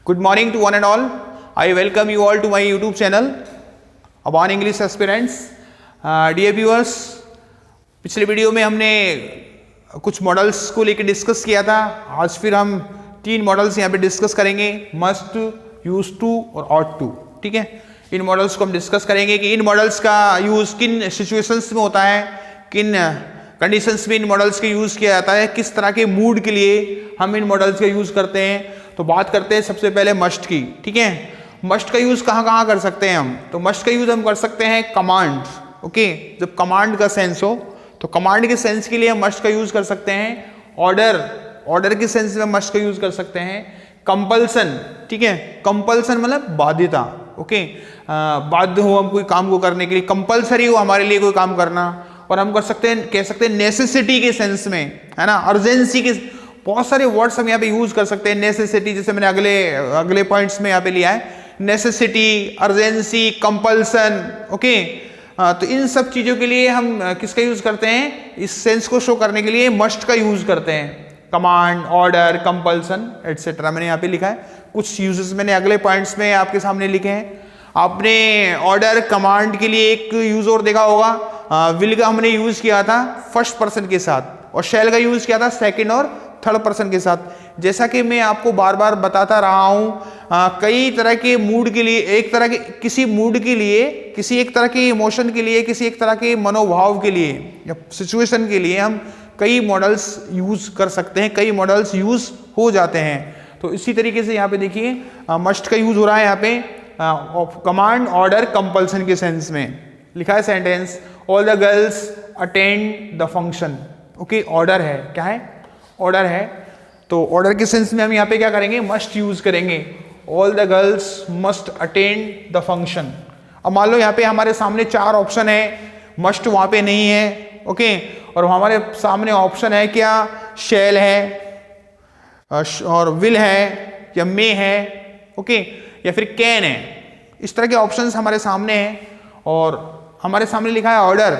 Good morning to one and all. I welcome you all to my YouTube channel, Aban English Aspirants. Dear viewers, पिछले video में हमने कुछ models को लेकर discuss किया था. आज फिर हम 3 मॉडल्स यहाँ पे डिस्कस करेंगे, मस्ट, यूज टू और ऑट टू. ठीक है, इन मॉडल्स को हम डिस्कस करेंगे कि इन मॉडल्स का यूज किन सिचुएशंस में होता है, किन कंडीशंस में इन मॉडल्स का यूज किया जाता है, किस तरह के मूड के लिए हम इन मॉडल्स का यूज करते हैं. तो बात करते हैं सबसे पहले मस्ट की. ठीक है, मस्ट का यूज कहाँ कहाँ कर सकते हैं हम. तो मस्ट का यूज हम कर सकते हैं कमांड. ओके, जब कमांड का सेंस हो तो कमांड के सेंस के लिए हम मस्ट का यूज कर सकते हैं. ऑर्डर के सेंस में मस्ट का यूज कर सकते हैं. कंपल्सन, ठीक है, कंपल्सन मतलब बाध्यता. ओके, बाध्य हो हम कोई काम को करने के लिए, कंपल्सरी हो हमारे लिए कोई काम करना. और हम कर सकते हैं, कह सकते हैं नेसेसिटी के सेंस में, है ना, अर्जेंसी के. बहुत सारे वर्ड्स हम यहाँ पे यूज कर सकते हैं. नेसेसिटी, जैसे मैंने अगले पॉइंट्स में यहाँ पे लिया है, नेसेसिटी, अर्जेंसी, कंपल्सन. ओके, तो इन सब चीजों के लिए हम किसका यूज करते हैं, इस सेंस को शो करने के लिए मस्ट का यूज करते हैं. कमांड, ऑर्डर, कंपल्सन एटसेट्रा मैंने यहाँ पे लिखा है. कुछ यूजेस मैंने अगले पॉइंट्स में आपके सामने लिखे हैं. आपने ऑर्डर, कमांड के लिए एक यूज और देखा होगा. विल का हमने यूज किया था फर्स्ट पर्सन के साथ, और शैल का यूज किया था सेकंड और थर्ड पर्सन के साथ. जैसा कि मैं आपको बार बार बताता रहा हूं, कई तरह के मूड के लिए, एक तरह के किसी मूड के लिए, किसी एक तरह के इमोशन के लिए, किसी एक तरह के मनोभाव के लिए या सिचुएशन के लिए हम कई मॉडल्स यूज कर सकते हैं, कई मॉडल्स यूज हो जाते हैं. तो इसी तरीके से यहाँ पे देखिए मस्ट का यूज हो रहा है यहाँ पे कमांड, ऑर्डर, कंपल्सन के सेंस में. लिखा है sentence, all the girls attend the function. Okay, order है, क्या है, ऑर्डर है. तो ऑर्डर के सेंस में हम यहाँ पे क्या करेंगे, मस्ट यूज करेंगे. All the girls must attend the function. अब मान लो यहाँ पे हमारे सामने 4 ऑप्शन है, मस्ट वहां पे नहीं है. ओके, और हमारे सामने ऑप्शन है क्या, शैल है और विल है या मे है. ओके, या फिर कैन है. इस तरह के ऑप्शंस हमारे सामने हैं और हमारे सामने लिखा है ऑर्डर.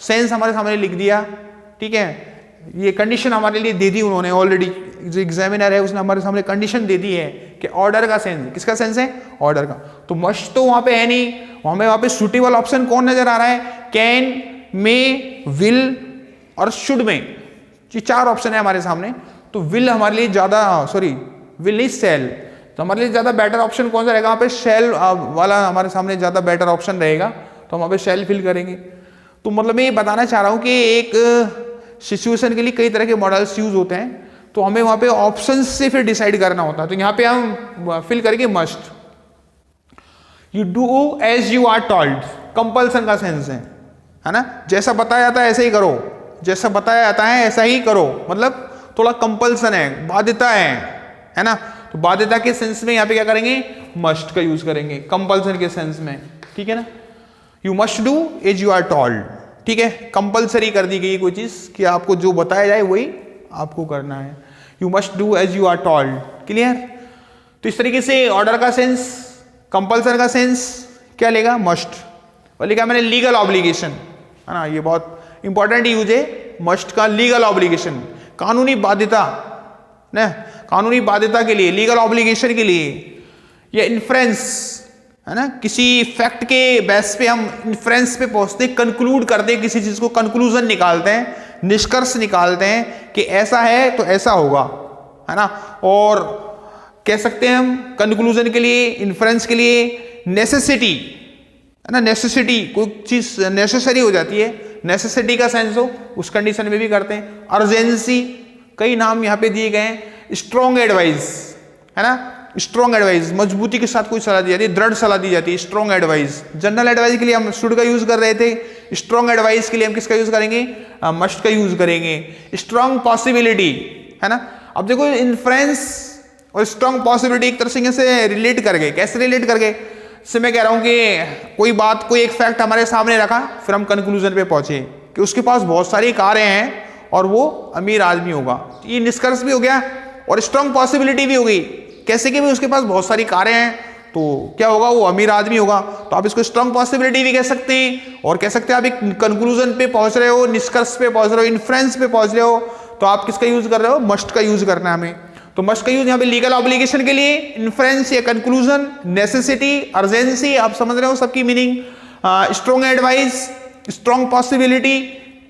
सेंस हमारे सामने लिख दिया. ठीक है, ये कंडीशन हमारे लिए दे दी उन्होंने ऑलरेडी. जो एग्जामिनर है उसने हमारे सामने कंडीशन दे दी है कि ऑर्डर का सेंस, किसका सेंस है, ऑर्डर का. तो मस्ट तो वहां पे है नहीं, हमें वहां पे सुटेबल ऑप्शन कौन नजर आ रहा है, कैन, मे, विल और शुड में. ये 4 ऑप्शन है हमारे सामने. तो विल हमारे लिए ज्यादा, विल नहीं, शैल. तो हमारे लिए ज्यादा बेटर ऑप्शन कौन सा रहेगा, वहां पे शैल वाला हमारे सामने ज्यादा बेटर ऑप्शन रहेगा. तो हम वहां पे शैल फिल करेंगे. तो मतलब मैं ये बताना चाह रहा हूं कि एक सिचुएशन के लिए कई तरह के मॉडल्स यूज होते हैं, तो हमें वहां पे ऑप्शंस से फिर डिसाइड करना होता है. तो यहां पे हम फिल करेंगे must. You do as you are told, compulsion का सेंस है ना, जैसा बताया जाता है ऐसे ही करो, जैसा बताया जाता है ऐसा ही करो. मतलब थोड़ा कंपल्सन है, बाध्यता है ना. तो बाध्यता के सेंस में यहाँ पे क्या करेंगे, मस्ट का यूज करेंगे, कंपल्सन के सेंस में. ठीक है ना, you must do as you are told. ठीक है, कंपल्सरी कर दी गई कोई चीज कि आपको जो बताया जाए वही आपको करना है. You must do as you are told. Clear. तो इस तरीके से ऑर्डर का सेंस, कंपल्सन का सेंस क्या लेगा, मस्ट. और लिखा मैंने लीगल ऑब्लिगेशन, है ना, ये बहुत इंपॉर्टेंट यूज है मस्ट का. लीगल ऑब्लिगेशन, कानूनी बाध्यता ना, कानूनी बाध्यता के लिए, लीगल ऑब्लिगेशन के लिए. या इन्फ्रेंस, है ना, किसी फैक्ट के बेस पे हम इन्फ्रेंस पे पहुंचते, कंक्लूड करते हैं, किसी चीज को कंक्लूजन निकालते हैं, निष्कर्ष निकालते हैं कि ऐसा है तो ऐसा होगा, है ना. और कह सकते हैं हम कंक्लूजन के लिए, इन्फ्रेंस के लिए नेसेसिटी, है ना, नेसेसिटी, कोई चीज नेसेसरी हो जाती है, नेसेसिटी का सेंस हो, उस कंडीशन में भी करते हैं. अर्जेंसी, कई नाम यहाँ पे दिए गए हैं. स्ट्रॉन्ग एडवाइस, है ना, स्ट्रॉन्ग एडवाइस, मजबूती के साथ कोई सलाह दी जाती है, दृढ़ सलाह दी जाती है, स्ट्रॉन्ग एडवाइस. जनरल एडवाइस के लिए हम शुड का यूज कर रहे थे, स्ट्रॉन्ग एडवाइस के लिए हम किसका यूज करेंगे, मस्ट का यूज करेंगे. स्ट्रॉन्ग पॉसिबिलिटी, है ना. अब देखो इन्फ्रेंस और स्ट्रॉन्ग पॉसिबिलिटी एक तरह से रिलेट कर गए. कैसे रिलेट कर गए, से मैं कह रहा हूं कि कोई बात, कोई एक फैक्ट हमारे सामने रखा, फिर हम कंक्लूजन पे पहुंचे कि उसके पास बहुत सारी कारें हैं और वो अमीर आदमी होगा. ये निष्कर्ष भी हो गया और स्ट्रॉन्ग पॉसिबिलिटी भी हो गई. कैसे कि उसके पास बहुत सारी कारें हैं तो क्या होगा, वो अमीर आदमी होगा. तो आप इसको स्ट्रॉन्ग पॉसिबिलिटी भी कह सकते हैं, और कह सकते हैं आप एक कंक्लूजन पे पहुंच रहे हो, निष्कर्ष पे पहुंच रहे हो, इन्फ्रेंस पे पहुंच रहे हो, तो आप किसका यूज कर रहे हो, मस्ट का यूज करना है हमें. तो मस्ट का यूज यहाँ पे लीगल ऑब्लिगेशन के लिए, इन्फ्रेंस या कंक्लूजन, नेसेसिटी, अर्जेंसी, आप समझ रहे हो सबकी meaning, strong advice, strong possibility,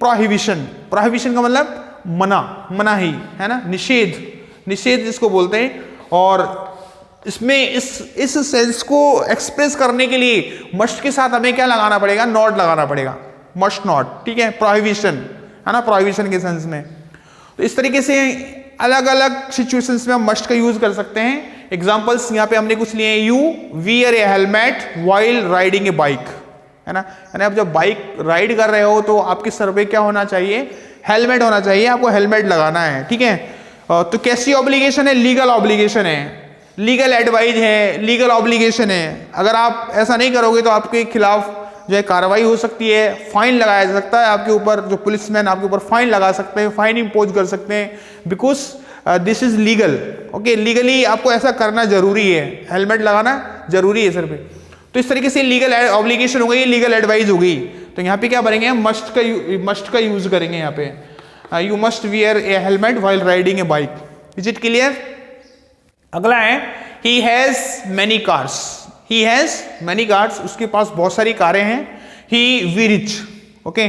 prohibition, prohibition का मतलब मना, मनाही है ना, निषेध, निषेध जिसको बोलते हैं। और इसमें इस सेंस को एक्सप्रेस करने के लिए मस्ट के साथ हमें क्या लगाना पड़ेगा, नॉट लगाना पड़ेगा, मस्ट नॉट, ठीक है, प्रोहिबिशन है ना, प्रोहिबिशन के सेंस में। तो इस तरीके से अलग अलग सिचुएशंस में हम मस्ट का यूज कर सकते हैं। एग्जांपल्स यहाँ पे हमने कुछ लिए हैं, you wear A helmet while riding A bike, है ना, यानी आप जब बाइक राइड कर रहे हो तो आपके सर पे क्या होना चाहिए, हेलमेट होना चाहिए, आपको हेलमेट लगाना है, ठीक है। तो कैसी ऑब्लिगेशन है, लीगल ऑब्लिगेशन है, लीगल एडवाइज है, लीगल ऑब्लिगेशन है। अगर आप ऐसा नहीं करोगे तो आपके खिलाफ जो है कार्रवाई हो सकती है, फाइन लगाया जा सकता है आपके ऊपर, जो पुलिसमैन आपके ऊपर फाइन लगा सकते हैं, फाइन इंपोज कर सकते हैं, because this is legal. Okay, legally आपको ऐसा करना जरूरी है, हेलमेट लगाना जरूरी है सर पे। तो इस तरीके से लीगल ऑब्लिगेशन हो गई, लीगल एडवाइस हो गई। तो यहाँ पे क्या करेंगे, मस्ट का यूज करेंगे यहाँ पे, you must wear A helmet while riding A bike. Is it clear? अगला है, he has many cars, he has many cars, उसके पास बहुत सारी कारें हैं। ही वी रिच, ओके,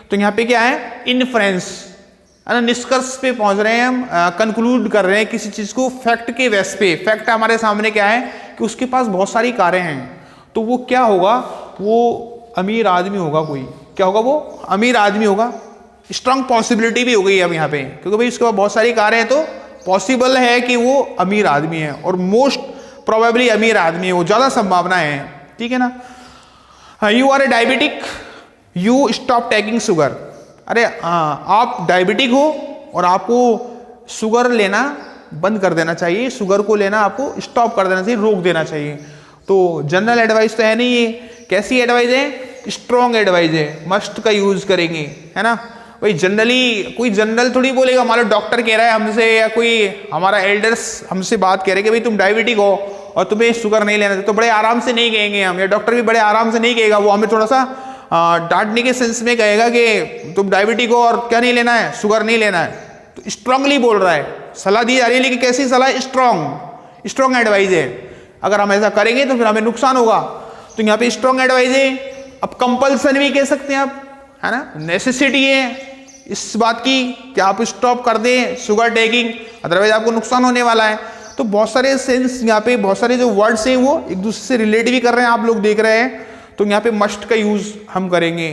तो यहाँ पे क्या है, इनफ्रेंस, निष्कर्ष पे पहुंच रहे हैं हम, कंक्लूड कर रहे हैं किसी चीज को फैक्ट के बेस पे। फैक्ट हमारे सामने क्या है कि उसके पास बहुत सारी कारें हैं, तो वो क्या होगा, वो अमीर आदमी होगा, कोई क्या होगा, वो अमीर आदमी होगा। स्ट्रांग पॉसिबिलिटी भी हो गई अब यहाँ पे, क्योंकि भाई उसके पास बहुत सारी कारें हैं, तो पॉसिबल है कि वो अमीर आदमी है, और मोस्ट प्रोबेबली अमीर आदमी है, वो ज्यादा संभावना है, ठीक है ना। You are a diabetic, you stop taking sugar, अरे आप डायबिटिक हो और आपको शुगर लेना बंद कर देना चाहिए, शुगर को लेना आपको स्टॉप कर देना चाहिए, रोक देना चाहिए। तो जनरल एडवाइस तो है नहीं ये, कैसी एडवाइस है, स्ट्रॉन्ग एडवाइस है, मस्ट का यूज करेंगे, है ना। भाई जनरली कोई जनरल थोड़ी बोलेगा, हमारा डॉक्टर कह रहा है हमसे, या कोई हमारा एल्डर्स हमसे बात कह रहे हैं कि भाई तुम डायबिटिक हो और तुम्हें शुगर नहीं लेना, तो बड़े आराम से नहीं कहेंगे हम, या डॉक्टर भी बड़े आराम से नहीं कहेगा, वो हमें थोड़ा सा डांटने के सेंस में कहेगा कि तुम डायबिटिक हो और क्या नहीं लेना है, शुगर नहीं लेना है। तो स्ट्रांगली बोल रहा है, सलाह दी जा रही है, लेकिन कैसी सलाह, स्ट्रॉन्ग एडवाइस है। अगर हम ऐसा करेंगे तो फिर हमें नुकसान होगा, तो यहाँ पे स्ट्रॉन्ग एडवाइस है। अब कंपल्सन भी कह सकते हैं आप, है ना, नेसेसिटी है इस बात की कि आप स्टॉप कर दें शुगर टेकिंग, अदरवाइज आपको नुकसान होने वाला है। तो बहुत सारे सेंस यहाँ पे, बहुत सारे जो वर्ड्स हैं वो एक दूसरे से रिलेट भी कर रहे हैं, आप लोग देख रहे हैं। तो यहाँ पे मस्ट का यूज हम करेंगे,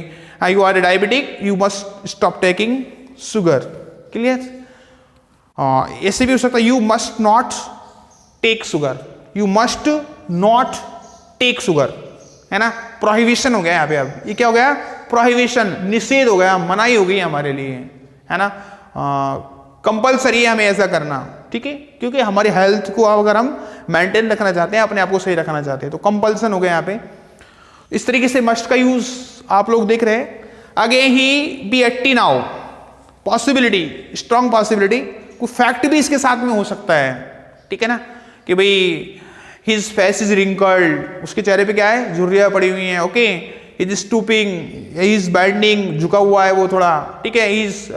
you are diabetic, you must stop taking sugar, clear. ऐसे भी हो सकता है, you must not take sugar, you must not take sugar, है ना, प्रोहिबिशन हो गया यहाँ पे। अब ये क्या हो गया, प्रोहिबिशन, निषेध हो गया, मनाही हो गई हमारे लिए, है ना, कंपल्सरी है हमें ऐसा करना, ठीक है, क्योंकि हमारी हेल्थ को अगर हम मेंटेन रखना चाहते हैं, अपने आप को सही रखना चाहते हैं, तो कंपल्सन हो गया यहाँ पे। इस तरीके से मस्ट का यूज आप लोग देख रहे हैं। आगे ही बी एट्टी नाउ, पॉसिबिलिटी, स्ट्रॉन्ग पॉसिबिलिटी, कोई फैक्ट भी इसके साथ में हो सकता है, ठीक है ना, कि भाई हिज फेस इज रिंकल्ड, उसके चेहरे पे क्या है, झुर्रियां पड़ी हुई हैं, okay, is stooping, is bending, झुका हुआ है वो थोड़ा, ठीक है, इज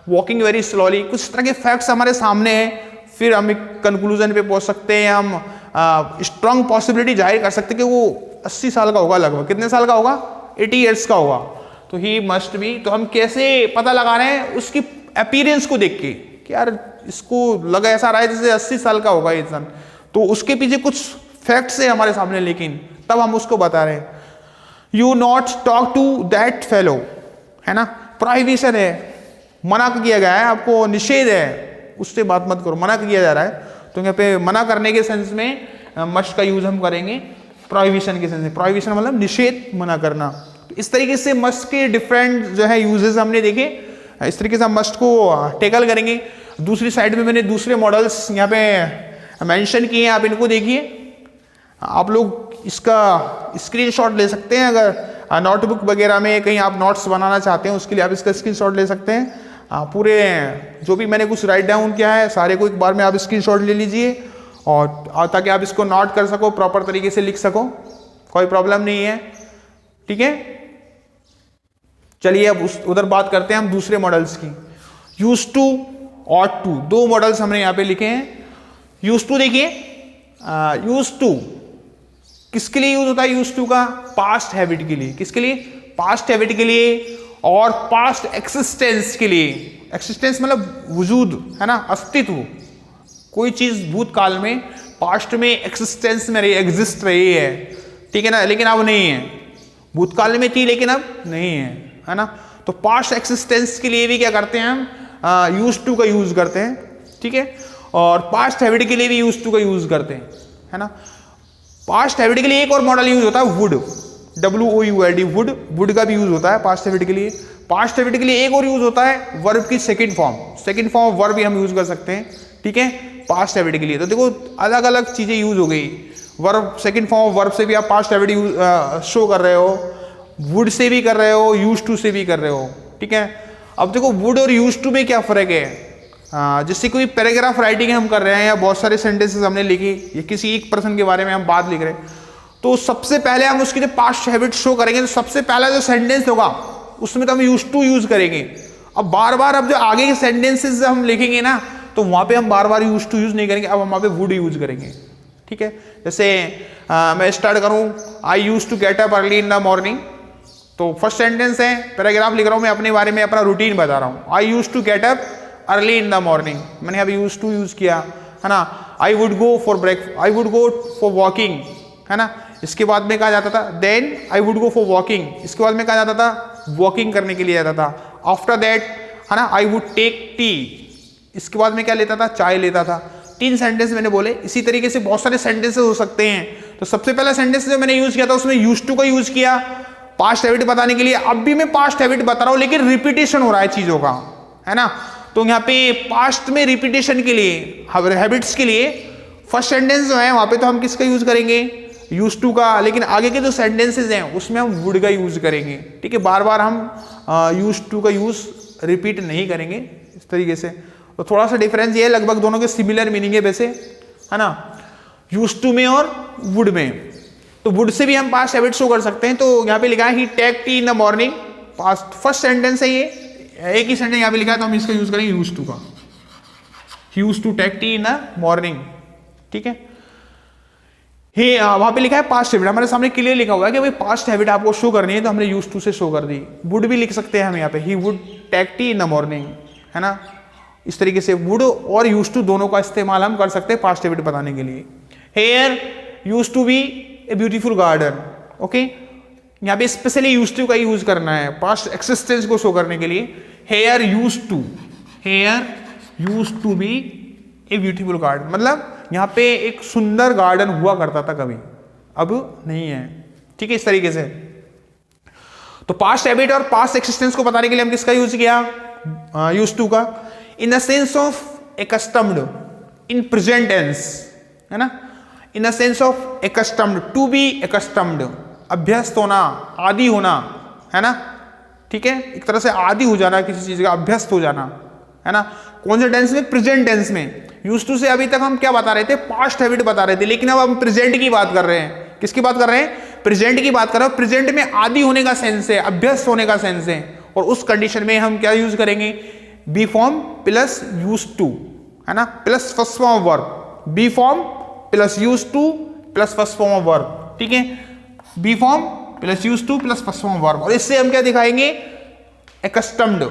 वॉकिंग वेरी स्लोली, कुछ तरह के फैक्ट्स हमारे सामने हैं, फिर हम एक कंक्लूजन पे पहुंच सकते हैं, हम स्ट्रॉन्ग पॉसिबिलिटी जाहिर कर सकते हैं कि वो 80 साल का होगा, लगभग कितने साल का होगा, 80 ईयर्स का होगा। तो ही मस्ट भी, तो हम कैसे पता लगा रहे हैं, उसकी अपीयरेंस को देख के कि यार इसको लगा ऐसा रहा है जैसे 80 साल का होगा इंसान, तो उसके पीछे कुछ फैक्ट्स है हमारे सामने, लेकिन तब हम उसको बता रहे हैं। You not talk to that fellow, है ना, प्रोहिबिशन है, मना किया गया है आपको, निषेध है, उससे बात मत करो, मना किया जा रहा है। तो यहाँ पे मना करने के सेंस में मस्ट का यूज हम करेंगे, प्रोहिबिशन के सेंस में, प्रोहिबिशन मतलब निषेध, मना करना। तो इस तरीके से मस्ट के डिफरेंट जो है यूजेस हमने देखे, इस तरीके से हम मस्ट को टेकल करेंगे। दूसरी साइड में मैंने दूसरे मॉडल्स यहाँ पे मेंशन किए हैं, आप इनको देखिए। आप लोग इसका स्क्रीनशॉट ले सकते हैं, अगर नोटबुक वगैरह में कहीं आप नोट्स बनाना चाहते हैं उसके लिए आप इसका स्क्रीनशॉट ले सकते हैं। पूरे जो भी मैंने कुछ राइट डाउन किया है सारे को एक बार में आप स्क्रीनशॉट ले लीजिए, और ताकि आप इसको नोट कर सको, प्रॉपर तरीके से लिख सको, कोई प्रॉब्लम नहीं है, ठीक है। चलिए अब उधर बात करते हैं हम दूसरे मॉडल्स की। यूज टू, ऑट टू, दो मॉडल्स हमने यहाँ पे लिखे हैं। यूज टू देखिए, यूज टू किसके लिए यूज होता है? यूज टू का पास्ट हैबिट के लिए। किसके लिए? पास्ट हैबिट के लिए और पास्ट एक्सिस्टेंस के लिए। एक्सिस्टेंस मतलब वजूद, है ना, अस्तित्व। कोई चीज भूतकाल में, पास्ट में एक्सिस्टेंस में रही, एग्जिस्ट रही है, ठीक है ना, लेकिन अब नहीं है। भूतकाल में थी लेकिन अब नहीं है ना। तो पास्ट एक्सिस्टेंस के लिए भी क्या करते हैं हम? यूज टू का यूज करते हैं, ठीक है। और पास्ट हैबिट के लिए भी यूज टू का यूज करते हैं, है ना। पास्ट हैबिट के लिए एक और मॉडल यूज होता है वुड, WOULD, वुड। वुड का भी यूज होता है पास्ट हैबिट के लिए। पास्ट हैबिट के लिए एक और यूज होता है वर्ब की second form. Second form verb भी हम यूज कर सकते हैं, ठीक है, पास्ट हैबिट के लिए। तो देखो अलग अलग चीजें यूज हो गई। वर्ब, सेकंड फॉर्म वर्ब से भी आप पास्ट हैबिट शो कर रहे हो, वुड से भी कर रहे हो, यूज टू से भी कर रहे हो, ठीक है। अब देखो वुड और यूज टू में क्या फर्क है? जैसे कोई पैराग्राफ राइटिंग हम कर रहे हैं या बहुत सारे सेंटेंसेस हमने लिखी, या किसी एक पर्सन के बारे में हम बात लिख रहे हैं, तो सबसे पहले हम उसकी जो पास्ट हैबिट शो करेंगे तो सबसे पहला जो सेंटेंस होगा उसमें तो हम यूज टू यूज करेंगे। अब बार बार अब जो आगे के सेंटेंसेस हम लिखेंगे ना, तो वहां पे हम बार बार यूज टू यूज नहीं करेंगे, अब हम वहां पे वुड यूज करेंगे, ठीक है। जैसे मैं स्टार्ट करूं, I use to get up early in the morning, तो फर्स्ट सेंटेंस है, पैराग्राफ लिख रहा हूं, मैं अपने बारे में अपना रूटीन बता रहा हूं। I use to get up early in the morning, मैंने अभी यूज टू यूज किया, है ना। I would go for walking, है ना। इसके बाद में कहा जाता था then I would go for walking, इसके बाद में कहा जाता था वॉकिंग करने के लिए जाता था। आफ्टर दैट, है ना, आई वुड टेक टी, इसके बाद में क्या लेता था? चाय लेता था। 3 सेंटेंस मैंने बोले। इसी तरीके से बहुत सारे सेंटेंसेस हो सकते हैं। तो सबसे पहला सेंटेंस जो मैंने यूज किया था उसमें यूज टू का यूज किया पास्ट हैबिट बताने के लिए। अब भी मैं पास्ट हैबिट बता रहा हूं लेकिन रिपीटेशन हो रहा है चीजों का, है ना। तो यहाँ पे पास्ट में रिपीटेशन के लिए, हैबिट्स के लिए फर्स्ट सेंटेंस जो है वहां पे तो हम किसका यूज करेंगे? यूज टू का। लेकिन आगे के जो सेंटेंसेस हैं उसमें हम वुड का यूज करेंगे, ठीक है। बार बार हम यूज टू का यूज रिपीट नहीं करेंगे इस तरीके से। तो थोड़ा सा डिफरेंस ये है, लगभग दोनों के सिमिलर मीनिंग है वैसे, है ना, यूज टू में और वुड में। तो वुड से भी हम पास्ट हैबिट शो कर सकते हैं। तो यहाँ पे लिखा है he take tea in the morning, past first sentence है ये, एक ही सेंटेंस यहाँ पे लिखा है तो हम इसका यूज करेंगे यूज टू का। Use to take tea in the morning, ठीक है। हे वहां पे लिखा है पास्ट हैबिट, हमारे सामने क्लियर लिखा हुआ है कि भाई पास्ट हैबिट आपको शो करनी है, तो हमने यूज टू से शो कर दी। वुड भी लिख सकते हैं हम यहाँ पे, he would take tea in the morning, है ना। इस तरीके से वुड और यूज टू दोनों का इस्तेमाल हम कर सकते हैं पास्ट हैबिट बताने के लिए। Here use to be a beautiful garden, okay. यहाँ पे स्पेशली यूज टू का यूज करना है पास्ट एक्सिस्टेंस को शो करने के लिए। Here use to be a beautiful garden, मतलब यहाँ पे एक सुंदर गार्डन हुआ करता था कभी, अब नहीं है, ठीक है। इस तरीके से तो पास्ट हैबिट और पास्ट एक्सिस्टेंस को बताने के लिए हम किसका यूज किया? यूज टू का। In the sense of accustomed, in present tense, है ना। In the sense of accustomed, to be accustomed, अभ्यस्त होना, आदि होना, है ना, ठीक है। एक तरह से आदि हो जाना किसी चीज का, अभ्यस्त हो जाना, है ना। कौन से टेंस में? प्रेजेंट टेंस में। यूज टू से अभी तक हम क्या बता रहे थे? पास्ट हैबिट बता रहे थे, लेकिन अब हम प्रेजेंट की बात कर रहे हैं। किसकी बात कर रहे हैं? प्रेजेंट की बात कर रहे हैं। प्रेजेंट में आदि होने का सेंस है, अभ्यस्त होने का सेंस है, और उस कंडीशन में हम क्या यूज करेंगे? Be form plus use to, है ना, plus first form of verb. Be form plus use to plus first form of verb, ठीक है। Be form plus use to plus first form of verb, और इससे हम क्या दिखाएंगे? एकस्टम्ड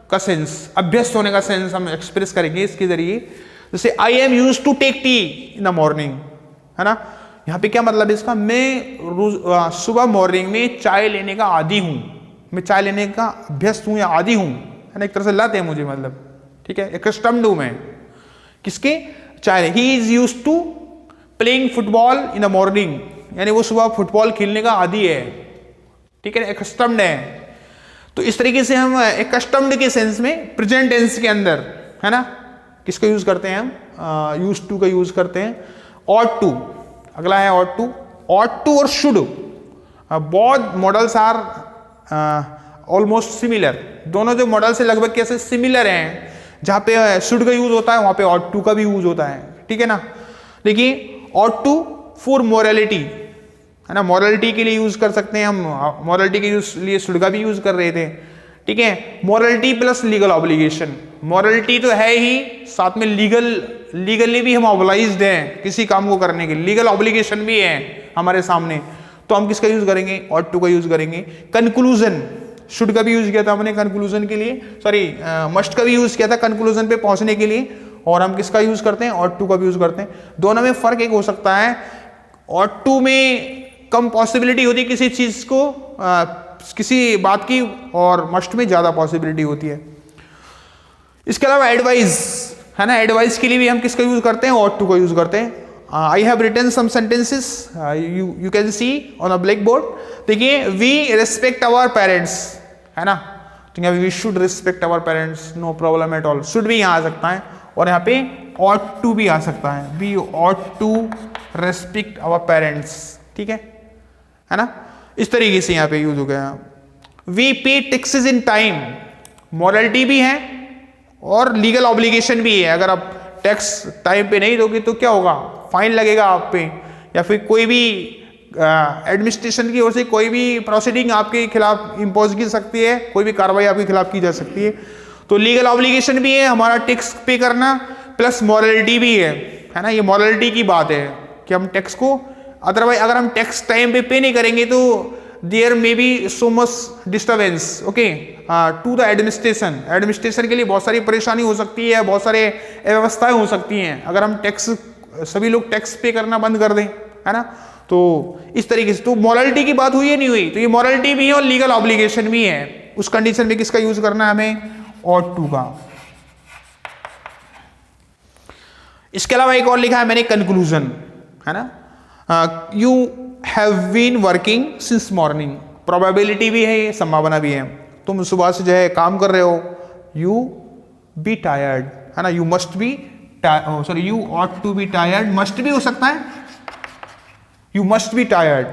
का सेंस, अभ्यस्त होने का सेंस हम एक्सप्रेस करेंगे इसके जरिए। जैसे I am use to take tea in the morning, है ना। यहाँ पे क्या मतलब है इसका? मैं रोज सुबह मॉर्निंग में चाय लेने का आदी हूं, मैं चाय लेने का अभ्यस्त हूं या आदी हूं, है ना। एक तरह से लत है मुझे, मतलब, ठीक है। एकस्टम्ड हूं मैं किसके? चाय। He is use to playing football in the morning, यानी वो सुबह फुटबॉल खेलने का आदी है, ठीक है, एकस्टम्ड है। तो इस तरीके से हम एकस्टम्ड के सेंस में प्रेजेंट टेंस के अंदर, है ना, किसका यूज करते हैं हम? यूज टू का यूज करते हैं। ऑट टू, अगला है ऑट टू। ऑट टू और should, both models are almost similar. दोनों जो मॉडल से लगभग कैसे सिमिलर हैं, जहां पे शुड का यूज होता है वहां पे ऑट टू का भी यूज होता है, ठीक है ना। देखिए ऑट टू फॉर मोरालिटी, है ना, मोरालिटी के लिए यूज कर सकते हैं हम। मोरालिटी के लिए शुड का भी यूज कर रहे थे, ठीक है। Morality plus legal obligation, morality तो है ही, साथ में लीगली भी हम ऑब्लाइज्ड हैं किसी काम को करने के लिए, लीगल ऑब्लिगेशन भी है हमारे सामने, तो हम किसका यूज करेंगे, ought to का यूज करेंगे। कंक्लूजन, शुड का भी यूज किया था हमने कंक्लूजन के लिए, सॉरी मस्ट का भी यूज किया था कंक्लूजन पे पहुंचने के लिए, और हम किसका यूज करते हैं, ought to का भी यूज करते हैं। दोनों में फर्क एक हो सकता है, ought to में कम पॉसिबिलिटी होती है किसी चीज को, किसी बात की, और मस्ट में ज्यादा पॉसिबिलिटी होती है। इसके अलावा एडवाइस है ना, एडवाइस के लिए भी हम किसका यूज करते हैं, ought to का यूज करते हैं। I have written some sentences, you can see on a black board. देखिए, वी रेस्पेक्ट आवर पेरेंट्स, है ना, तो we should respect our parents, no problem at all, should भी यहाँ आ सकता है, और यहाँ पे ought to भी आ सकता है, we ought to respect our parents, ठीक है ना, इस तरीके से यहाँ पे यूज हो गया। वी पे टैक्सेस इन टाइम, मॉरलिटी भी है और लीगल ऑब्लिगेशन भी है। अगर आप टैक्स टाइम पे नहीं दोगे तो क्या होगा, फाइन लगेगा आप पे, या फिर कोई भी एडमिनिस्ट्रेशन की ओर से कोई भी प्रोसीडिंग आपके खिलाफ इम्पोज की सकती है, कोई भी कार्रवाई आपके खिलाफ की जा सकती है। तो लीगल ऑब्लिगेशन भी है हमारा टैक्स पे करना, प्लस मॉरलिटी भी है ना, ये मॉरलिटी की बात है कि हम टैक्स को, अदरवाइज अगर हम टैक्स टाइम पे नहीं करेंगे तो there may be so much disturbance, okay, to the administration के लिए बहुत सारी परेशानी हो सकती है, बहुत सारे अव्यवस्थाएं हो सकती हैं अगर हम टैक्स, सभी लोग टैक्स पे करना बंद कर दें, है ना। तो इस तरीके से, तो मॉरलिटी की बात हुई है नहीं हुई, तो ये मॉरलिटी भी है और लीगल ऑब्लिगेशन भी है। उस कंडीशन में किसका यूज करना है हमें, ought to का। इसके अलावा एक और लिखा है मैंने, कंक्लूजन, है ना, you have been working since morning, probability भी है, संभावना भी है, तुम सुबह से जो है काम कर रहे हो, यू बी टायर्ड, है ना, you must be, sorry you ought to be tired, must भी हो सकता है, यू मस्ट बी टायर्ड,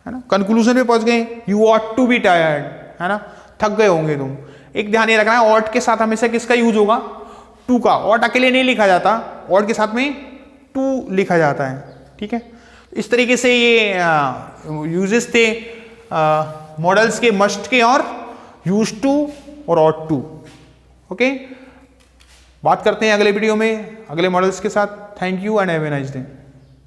है ना, कंक्लूजन पे पहुंच गए, you ought to be tired, है ना, थक गए होंगे तुम। एक ध्यान ये रखना है, ought के साथ हमेशा किसका यूज होगा, to का, ought अकेले नहीं लिखा जाता, ought के साथ में to लिखा जाता है, ठीक है। इस तरीके से ये यूजेस थे मॉडल्स के, मस्ट के और यूज टू और ought to, ओके। बात करते हैं अगले वीडियो में अगले मॉडल्स के साथ। Thank you and have a nice day.